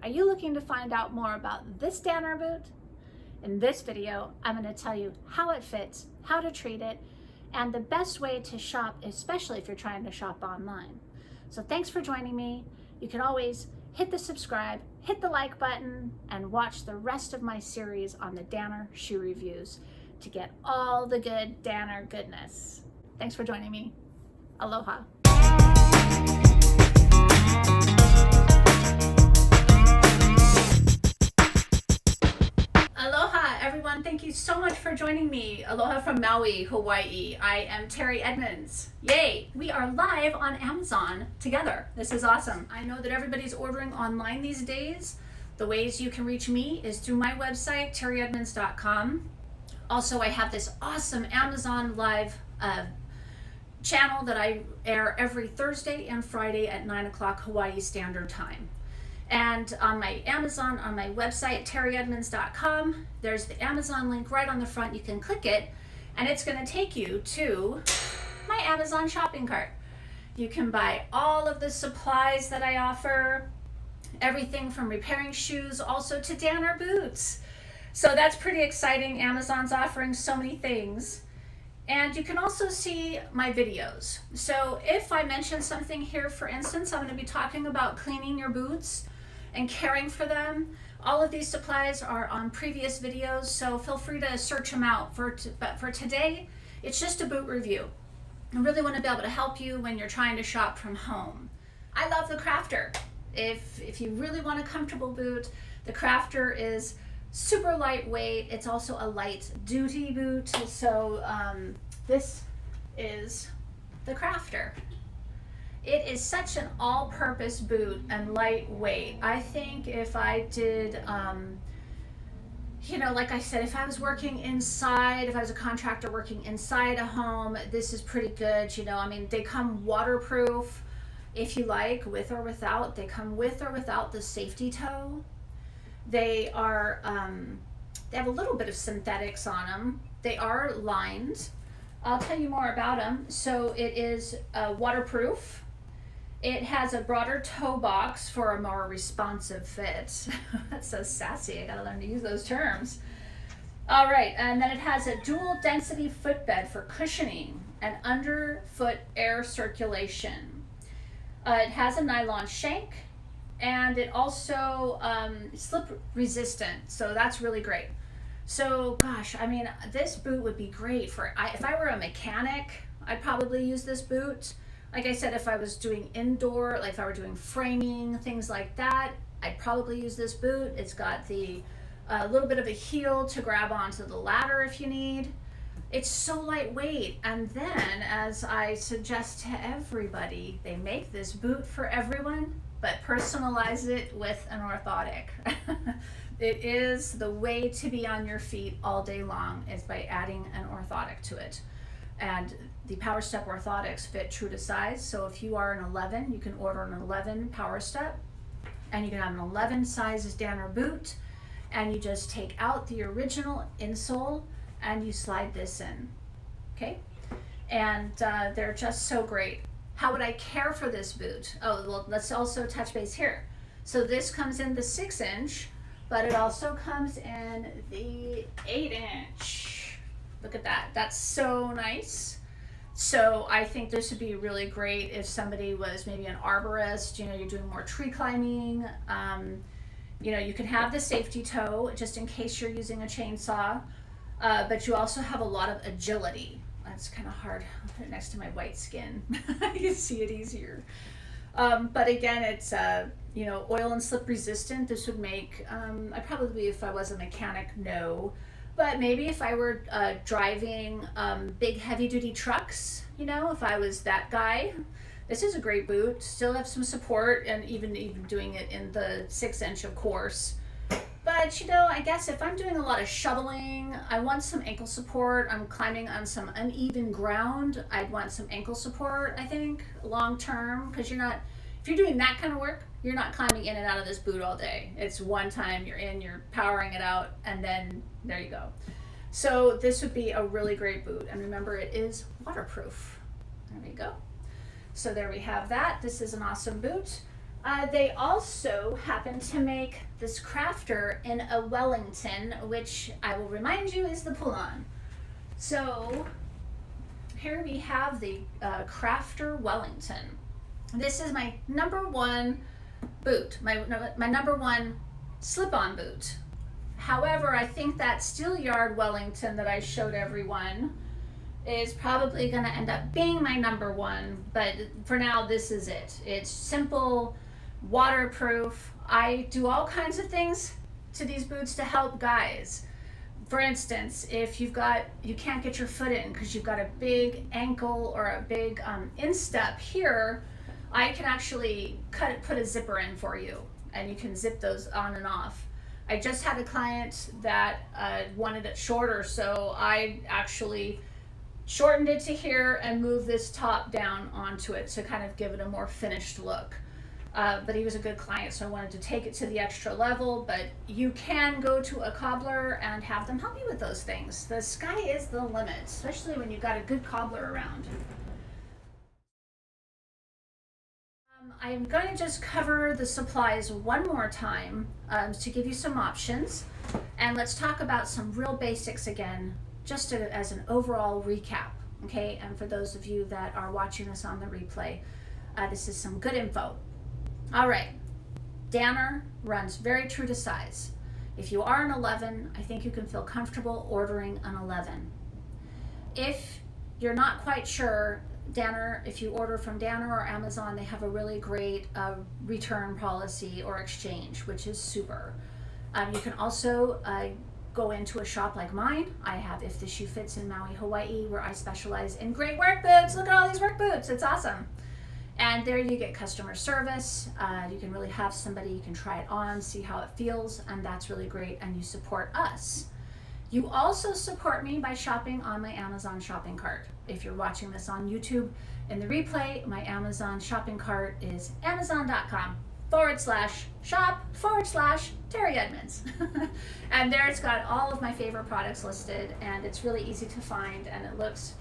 Are you looking to find out more about this Danner boot? In this video, I'm going to tell you how it fits, how to treat it, and the best way to shop, especially if you're trying to shop online. So thanks for joining me. You can always hit the subscribe, hit the like button, and watch the rest of my series on the Danner shoe reviews to get all the good Danner goodness. Thanks for joining me. Aloha. Aloha, everyone. Thank you so much for joining me. Aloha from Maui, Hawaii. I am Teri Edmonds. Yay! We are live on Amazon together. This is awesome. I know that everybody's ordering online these days. The ways you can reach me is through my website, teriedmonds.com. Also, I have this awesome Amazon Live channel that I air every Thursday and Friday at 9 o'clock Hawaii Standard Time. And on my Amazon, on my website, teriedmonds.com, there's the Amazon link right on the front. You can click it, and it's going to take you to my Amazon shopping cart. You can buy all of the supplies that I offer, everything from repairing shoes, also to Danner boots. So that's pretty exciting. Amazon's offering so many things. And you can also see my videos. So if I mention something here, for instance, I'm going to be talking about cleaning your boots and caring for them. All of these supplies are on previous videos, so feel free to search them out. But for today, it's just a boot review. I really want to be able to help you when you're trying to shop from home. I love the Crafter. If you really want a comfortable boot, the Crafter is super lightweight. It's also a light duty boot. So this is the Crafter. It is such an all-purpose boot and lightweight. I think if I did, like I said, if I was working inside, if I was a contractor working inside a home, this is pretty good. They come waterproof if you like, with or without. They come with or without the safety toe. They are, they have a little bit of synthetics on them. They are lined. I'll tell you more about them. So it is waterproof. It has a broader toe box for a more responsive fit. That's so sassy. I gotta learn to use those terms. All right, and then it has a dual density footbed for cushioning and underfoot air circulation. It has a nylon shank, and it also slip resistant, so that's really great. So gosh, this boot would be great for, if I were a mechanic, I'd probably use this boot. Like I said, if I was doing indoor, like if I were doing framing, things like that, I'd probably use this boot. It's got the little bit of a heel to grab onto the ladder if you need. It's so lightweight. And then, as I suggest to everybody, they make this boot for everyone, but personalize it with an orthotic. It is the way to be on your feet all day long, is by adding an orthotic to it. And the Power Step orthotics fit true to size. So if you are an 11, you can order an 11 Power Step, and you can have an 11 size Danner boot, and you just take out the original insole and you slide this in, okay? And they're just so great. How would I care for this boot? Oh, well, let's also touch base here. So this comes in the 6-inch, but it also comes in the 8-inch. Look at that. That's so nice. So I think this would be really great if somebody was maybe an arborist, you're doing more tree climbing. You can have the safety toe just in case you're using a chainsaw, but you also have a lot of agility. That's kind of hard. I'll put it next to my white skin. You can see it easier. But again, it's oil and slip resistant. This would make, I probably, if I was a mechanic, no. But maybe if I were driving big heavy duty trucks, if I was that guy, this is a great boot. Still have some support, and even doing it in the 6-inch, of course. But I guess if I'm doing a lot of shoveling, I want some ankle support. I'm climbing on some uneven ground. I'd want some ankle support, I think, long term, because if you're doing that kind of work, you're not climbing in and out of this boot all day. It's one time you're in, you're powering it out, and then there you go. So this would be a really great boot. And remember, it is waterproof. There we go. So there we have that. This is an awesome boot. They also happen to make this crafter in a Wellington, which I will remind you is the pull-on. So here we have the crafter Wellington. This is my number one boot, my number one slip-on boot. However, I think that Steelyard Wellington that I showed everyone is probably going to end up being my number one, but for now this is it. It's simple, waterproof. I do all kinds of things to these boots to help guys. For instance, if you can't get your foot in because you've got a big ankle or a big instep here, I can actually put a zipper in for you, and you can zip those on and off. I just had a client that wanted it shorter, so I actually shortened it to here and moved this top down onto it to kind of give it a more finished look. But he was a good client, so I wanted to take it to the extra level. But you can go to a cobbler and have them help you with those things. The sky is the limit, especially when you've got a good cobbler around. I'm going to just cover the supplies one more time to give you some options. And let's talk about some real basics again, just as an overall recap, okay? And for those of you that are watching this on the replay, this is some good info. All right, Danner runs very true to size. If you are an 11, I think you can feel comfortable ordering an 11. If you're not quite sure, Danner, if you order from Danner or Amazon, they have a really great return policy or exchange, which is super. You can also go into a shop like mine. I have If the Shoe Fits in Maui, Hawaii, where I specialize in great work boots. Look at all these work boots. It's awesome. And there you get customer service. You can really have somebody, you can try it on, see how it feels, and that's really great, and you support us. You also support me by shopping on my Amazon shopping cart. If you're watching this on YouTube in the replay, my Amazon shopping cart is amazon.com/shop/Teri Edmonds. And there it's got all of my favorite products listed, and it's really easy to find, and it looks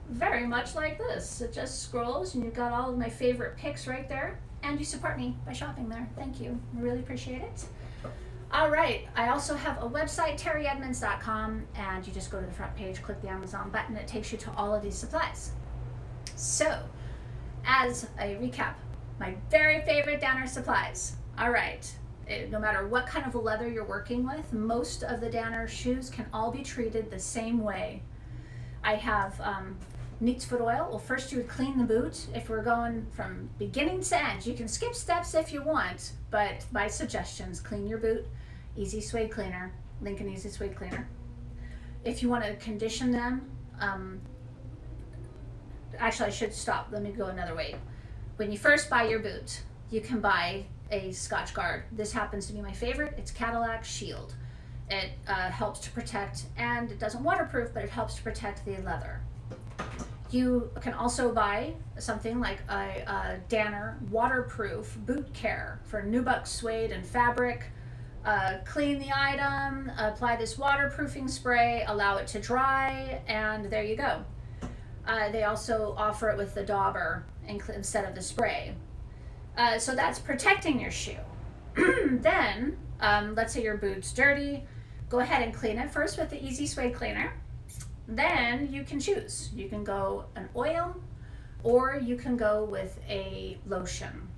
very much like this. It just scrolls and you've got all of my favorite picks right there, and you support me by shopping there. Thank you. I really appreciate it. All right, I also have a website, teriedmonds.com, and you just go to the front page, click the Amazon button, it takes you to all of these supplies. So, as a recap, my very favorite Danner supplies. All right, no matter what kind of a leather you're working with, most of the Danner shoes can all be treated the same way. I have Neat's foot oil. Well, first you would clean the boot. If we're going from beginning to end, you can skip steps if you want, but my suggestions: clean your boot, Easy Suede Cleaner, Lincoln Easy Suede Cleaner. If you want to condition them, actually I should stop, let me go another way. When you first buy your boot, you can buy a Scotch Guard. This happens to be my favorite. It's Cadillac Shield. It helps to protect, and it doesn't waterproof, but it helps to protect the leather. You can also buy something like a Danner waterproof boot care for nubuck suede and fabric. Clean the item, apply this waterproofing spray, allow it to dry, and there you go. They also offer it with the dauber instead of the spray. So that's protecting your shoe. Then, let's say your boot's dirty, go ahead and clean it first with the Easy Suede Cleaner. Then you can choose. You can go an oil, or you can go with a lotion.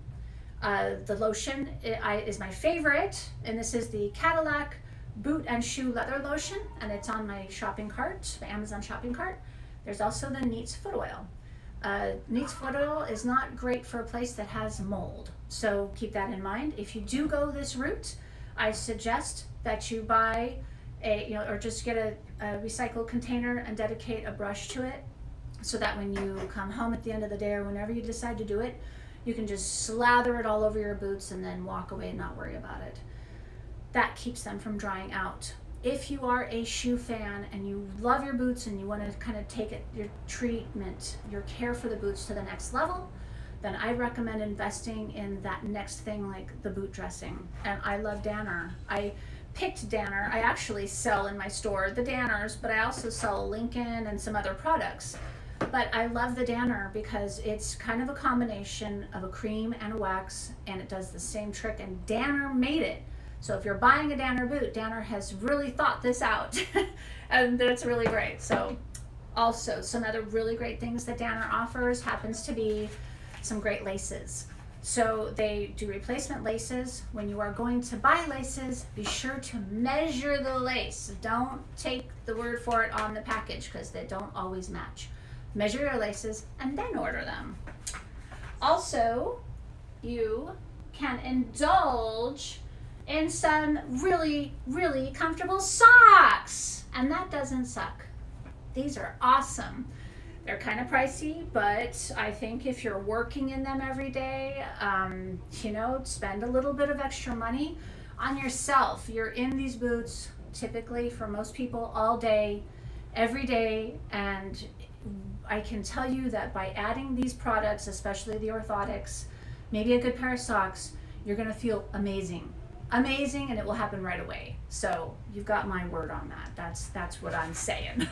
The lotion is my favorite, and this is the Cadillac Boot and Shoe Leather Lotion, and it's on my shopping cart, my Amazon shopping cart. There's also the Neat's foot oil. Neat's foot oil is not great for a place that has mold, so keep that in mind. If you do go this route, I suggest that you buy or just get a recycled container and dedicate a brush to it, so that when you come home at the end of the day or whenever you decide to do it, you can just slather it all over your boots and then walk away and not worry about it. That keeps them from drying out. If you are a shoe fan and you love your boots and you want to kind of take your treatment, your care for the boots to the next level, then I recommend investing in that next thing, like the boot dressing. And I love Danner. I picked Danner. I actually sell in my store the Danners, but I also sell Lincoln and some other products. But I love the Danner because it's kind of a combination of a cream and a wax, and it does the same trick, and Danner made it. So if you're buying a Danner boot, Danner has really thought this out and that's really great. So also some other really great things that Danner offers happens to be some great laces. So they do replacement laces. When you are going to buy laces, be sure to measure the lace. Don't take the word for it on the package because they don't always match. Measure your laces and then order them. Also, you can indulge in some really, really comfortable socks. And that doesn't suck. These are awesome. They're kind of pricey, but I think if you're working in them every day, spend a little bit of extra money on yourself. You're in these boots typically for most people all day, every day, and I can tell you that by adding these products, especially the orthotics, maybe a good pair of socks, you're gonna feel amazing, and it will happen right away. So you've got my word on that. That's what I'm saying.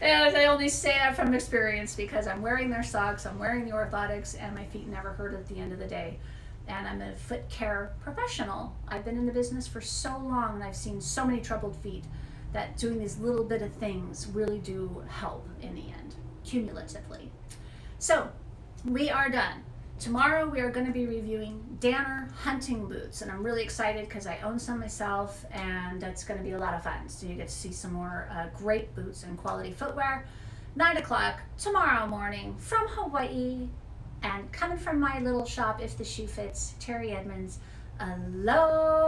And I only say that from experience because I'm wearing their socks, I'm wearing the orthotics, and my feet never hurt at the end of the day. And I'm a foot care professional. I've been in the business for so long, and I've seen so many troubled feet that doing these little bit of things really do help in the end, cumulatively. So we are done. Tomorrow we are going to be reviewing Danner hunting boots, and I'm really excited because I own some myself, and that's going to be a lot of fun. So you get to see some more great boots and quality footwear. 9 o'clock tomorrow morning from Hawaii, and coming from my little shop, If the Shoe Fits, Teri Edmonds. Aloha.